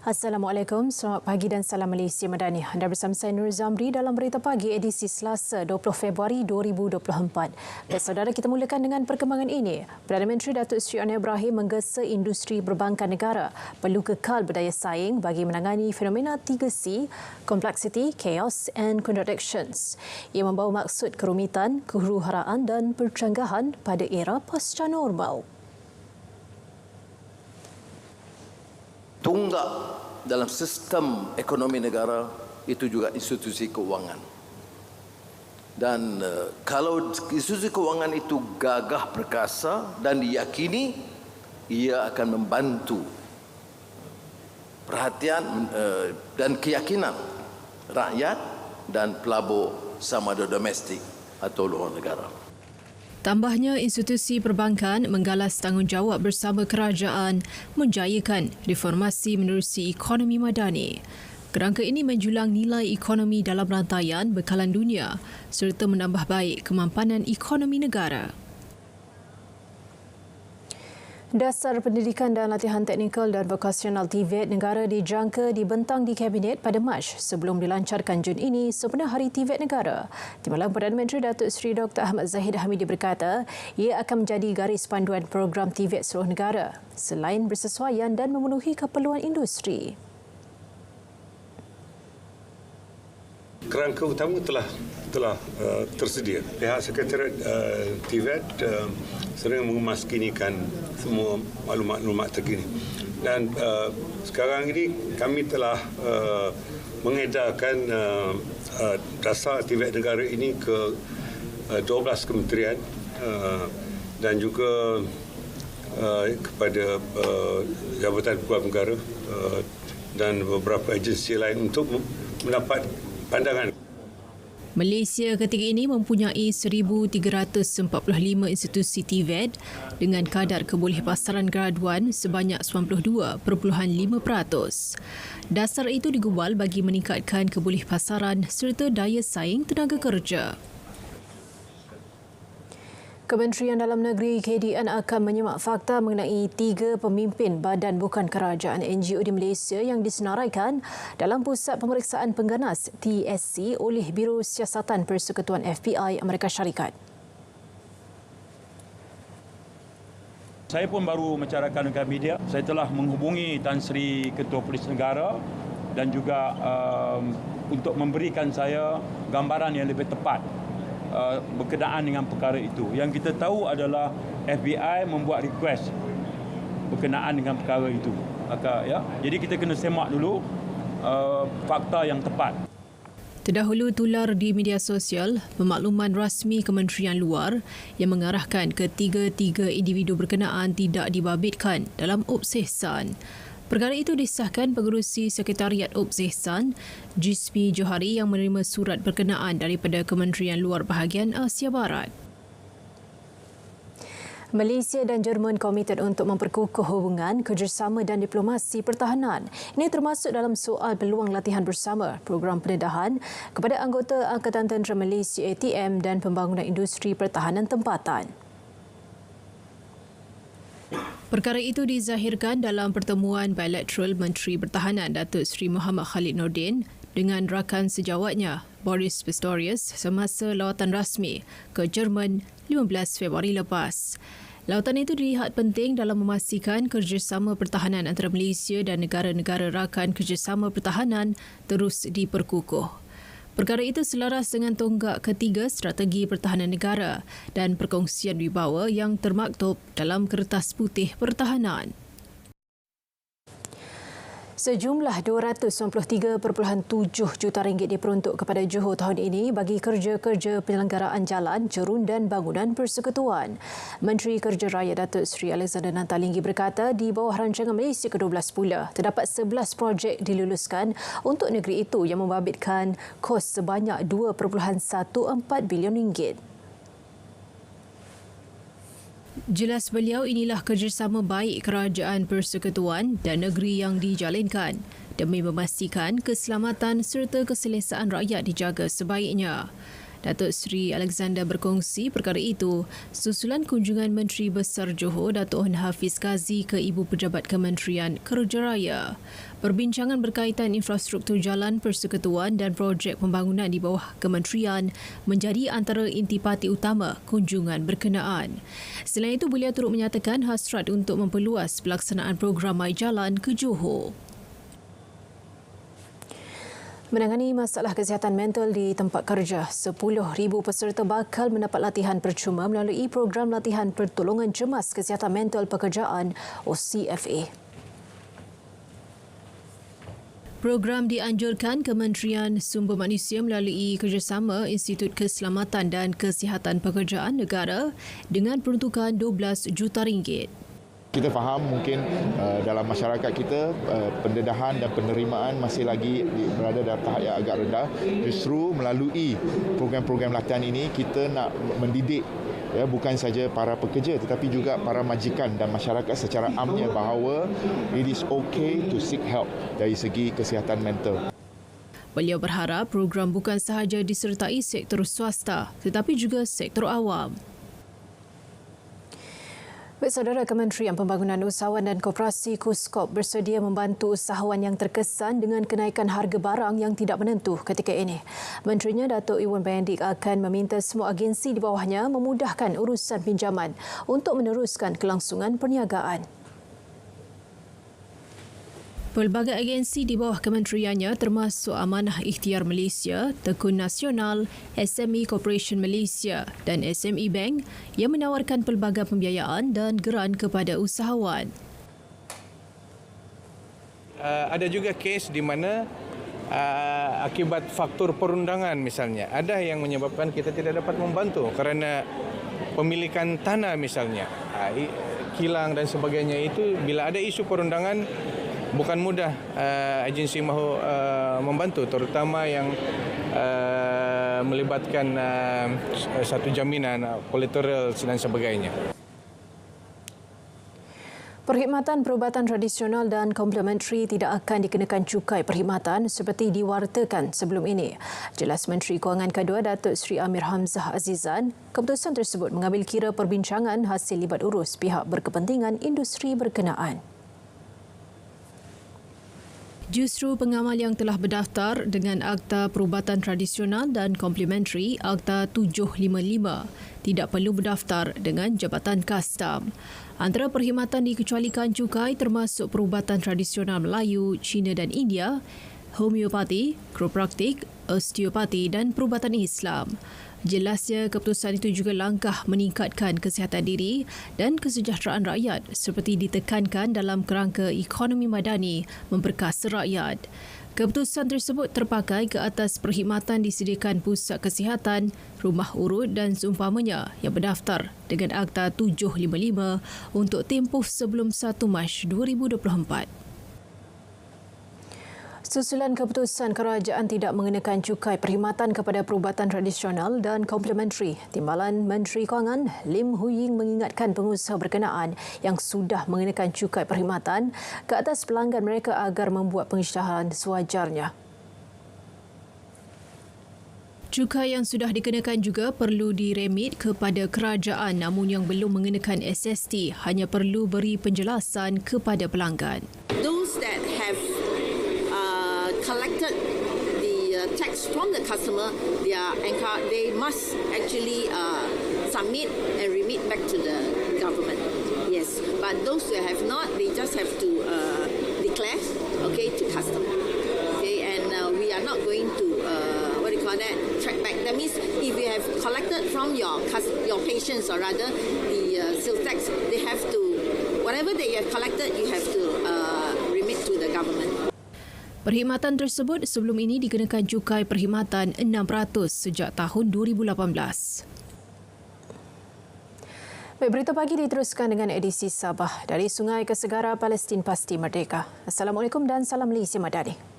Assalamualaikum, selamat pagi dan salam Malaysia Madani. Anda bersama saya Nur Zamri dalam Berita Pagi edisi Selasa 20 Februari 2024. Dan saudara, kita mulakan dengan perkembangan ini. Perdana Menteri Datuk Seri Anwar Ibrahim menggesa industri perbankan negara perlu kekal berdaya saing bagi menangani fenomena 3C, complexity, chaos and contradictions. Ia membawa maksud kerumitan, kehuru-haraan dan percanggahan pada era pasca normal. Tunggak dalam sistem ekonomi negara itu juga institusi keuangan. Dan kalau institusi keuangan itu gagah perkasa dan diyakini, ia akan membantu perhatian dan keyakinan rakyat dan pelabur sama ada domestik atau luar negara. Tambahnya, institusi perbankan menggalas tanggungjawab bersama kerajaan menjayakan reformasi menerusi ekonomi madani. Kerangka ini menjulang nilai ekonomi dalam rantaian bekalan dunia serta menambah baik kemampanan ekonomi negara. Dasar Pendidikan dan Latihan Teknikal dan Vokasional TVET negara dijangka dibentang di Kabinet pada Mac sebelum dilancarkan Jun ini sempena Hari TVET Negara. Timbalan Perdana Menteri Datuk Seri Dr. Ahmad Zahid Hamidi berkata, ia akan menjadi garis panduan program TVET seluruh negara selain bersesuaian dan memenuhi keperluan industri. Kerangka utama telah tersedia. Pihak Sekretariat TVET sering memaskinikan semua maklumat-maklumat terkini. Dan sekarang ini kami telah mengedarkan dasar TVET negara ini ke 12 kementerian dan juga kepada Jabatan Kepegawaian Negara dan beberapa agensi lain untuk mendapat pandangan. Malaysia ketika ini mempunyai 1,345 institusi TVET dengan kadar kebolehpasaran graduan sebanyak 92.5%. Dasar itu digubal bagi meningkatkan kebolehpasaran serta daya saing tenaga kerja. Kementerian Dalam Negeri KDN akan menyemak fakta mengenai 3 pemimpin badan bukan kerajaan NGO di Malaysia yang disenaraikan dalam Pusat Pemeriksaan Pengganas TSC oleh Biro Siasatan Persekutuan FBI Amerika Syarikat. Saya pun baru mencarahkan dekat media. Saya telah menghubungi Tan Sri Ketua Polis Negara dan juga untuk memberikan saya gambaran yang lebih tepat berkenaan dengan perkara itu. Yang kita tahu adalah FBI membuat request berkenaan dengan perkara itu. Jadi kita kena semak dulu fakta yang tepat. Terdahulu tular di media sosial pemakluman rasmi Kementerian Luar yang mengarahkan ketiga-tiga individu berkenaan tidak dibabitkan dalam Ops Ihsan. Perkara itu disahkan Pengerusi Sekretariat Ops Ihsan, Jismi Johari yang menerima surat berkenaan daripada Kementerian Luar Bahagian Asia Barat. Malaysia dan Jerman komited untuk memperkukuh hubungan, kerjasama dan diplomasi pertahanan. Ini termasuk dalam soal peluang latihan bersama, program pendedahan kepada anggota Angkatan Tentera Malaysia ATM dan pembangunan industri pertahanan tempatan. Perkara itu dizahirkan dalam pertemuan bilateral Menteri Pertahanan Datuk Seri Muhammad Khalid Nordin dengan rakan sejawatnya Boris Pistorius semasa lawatan rasmi ke Jerman 15 Februari lepas. Lawatan itu dilihat penting dalam memastikan kerjasama pertahanan antara Malaysia dan negara-negara rakan kerjasama pertahanan terus diperkukuh. Perkara itu selaras dengan tonggak ketiga strategi pertahanan negara dan perkongsian wibawa yang termaktub dalam Kertas Putih Pertahanan. Sejumlah RM293.7 juta diperuntuk kepada Johor tahun ini bagi kerja-kerja penyelenggaraan jalan, cerun dan bangunan persekutuan. Menteri Kerja Raya Datuk Seri Alexander Nantalinggi berkata di bawah rancangan Malaysia ke-12 pula, terdapat 11 projek diluluskan untuk negeri itu yang membabitkan kos sebanyak RM2.14 bilion. Jelas beliau, inilah kerjasama baik kerajaan persekutuan dan negeri yang dijalinkan demi memastikan keselamatan serta keselesaan rakyat dijaga sebaiknya. Datuk Seri Alexander berkongsi perkara itu susulan kunjungan Menteri Besar Johor Datuk Onn Hafiz Kazee ke Ibu Pejabat Kementerian Kerja Raya. Perbincangan berkaitan infrastruktur jalan, persekutuan dan projek pembangunan di bawah kementerian menjadi antara intipati utama kunjungan berkenaan. Selain itu, beliau turut menyatakan hasrat untuk memperluas pelaksanaan program My Jalan ke Johor. Menangani masalah kesihatan mental di tempat kerja, 10,000 peserta bakal mendapat latihan percuma melalui program latihan pertolongan cemas kesihatan mental pekerjaan (CFA). Program dianjurkan Kementerian Sumber Manusia melalui kerjasama Institut Keselamatan dan Kesihatan Pekerjaan Negara dengan peruntukan RM12 juta. Kita faham mungkin dalam masyarakat kita pendedahan dan penerimaan masih lagi berada dalam tahap yang agak rendah. Justru melalui program-program latihan ini kita nak mendidik bukan saja para pekerja tetapi juga para majikan dan masyarakat secara amnya bahawa it is okay to seek help dari segi kesihatan mental. Beliau berharap program bukan sahaja disertai sektor swasta tetapi juga sektor awam. Baik, Saudara, Kementerian Pembangunan Usahawan dan Koperasi KUSKOP bersedia membantu usahawan yang terkesan dengan kenaikan harga barang yang tidak menentu ketika ini. Menterinya Datuk Iwan Benedict akan meminta semua agensi di bawahnya memudahkan urusan pinjaman untuk meneruskan kelangsungan perniagaan. Pelbagai agensi di bawah kementeriannya termasuk Amanah Ikhtiar Malaysia, Tekun Nasional, SME Corporation Malaysia dan SME Bank yang menawarkan pelbagai pembiayaan dan geran kepada usahawan. Ada juga kes di mana akibat faktor perundangan misalnya, ada yang menyebabkan kita tidak dapat membantu kerana pemilikan tanah misalnya, kilang dan sebagainya. Itu bila ada isu perundangan, bukan mudah agensi mahu membantu, terutama yang melibatkan satu jaminan, collateral dan sebagainya. Perkhidmatan perubatan tradisional dan komplementari tidak akan dikenakan cukai perkhidmatan seperti diwartakan sebelum ini. Jelas Menteri Kewangan Kedua Datuk Seri Amir Hamzah Azizan, keputusan tersebut mengambil kira perbincangan hasil libat urus pihak berkepentingan industri berkenaan. Justru pengamal yang telah berdaftar dengan Akta Perubatan Tradisional dan Komplementari Akta 755 tidak perlu berdaftar dengan Jabatan Kastam. Antara perkhidmatan dikecualikan cukai termasuk perubatan tradisional Melayu, Cina dan India, homeopati, chiropraktik, osteopati dan perubatan Islam. Jelasnya keputusan itu juga langkah meningkatkan kesihatan diri dan kesejahteraan rakyat seperti ditekankan dalam kerangka ekonomi madani memperkasa rakyat. Keputusan tersebut terpakai ke atas perkhidmatan disediakan pusat kesihatan, rumah urut dan seumpamanya yang berdaftar dengan Akta 755 untuk tempoh sebelum 1 Mac 2024. Susulan keputusan kerajaan tidak mengenakan cukai perkhidmatan kepada perubatan tradisional dan komplementari, Timbalan Menteri Kewangan Lim Hu Ying mengingatkan pengusaha berkenaan yang sudah mengenakan cukai perkhidmatan ke atas pelanggan mereka agar membuat pengisytiharan sewajarnya. Cukai yang sudah dikenakan juga perlu diremit kepada kerajaan namun yang belum mengenakan SST hanya perlu beri penjelasan kepada pelanggan. Those that have collected the tax from the customer, they must actually submit and remit back to the government. Yes, but those who have not, they just have to declare, to customer. Okay, and we are not going to track back. That means if you have collected from your patients, or rather the sales tax, they have to, whatever that you have collected, you have to remit to the government. Perkhidmatan tersebut sebelum ini dikenakan cukai perkhidmatan 6% sejak tahun 2018. Baik, berita pagi diteruskan dengan edisi Sabah. Dari Sungai ke Segara, Palestin pasti merdeka. Assalamualaikum dan salam Malaysia Madani.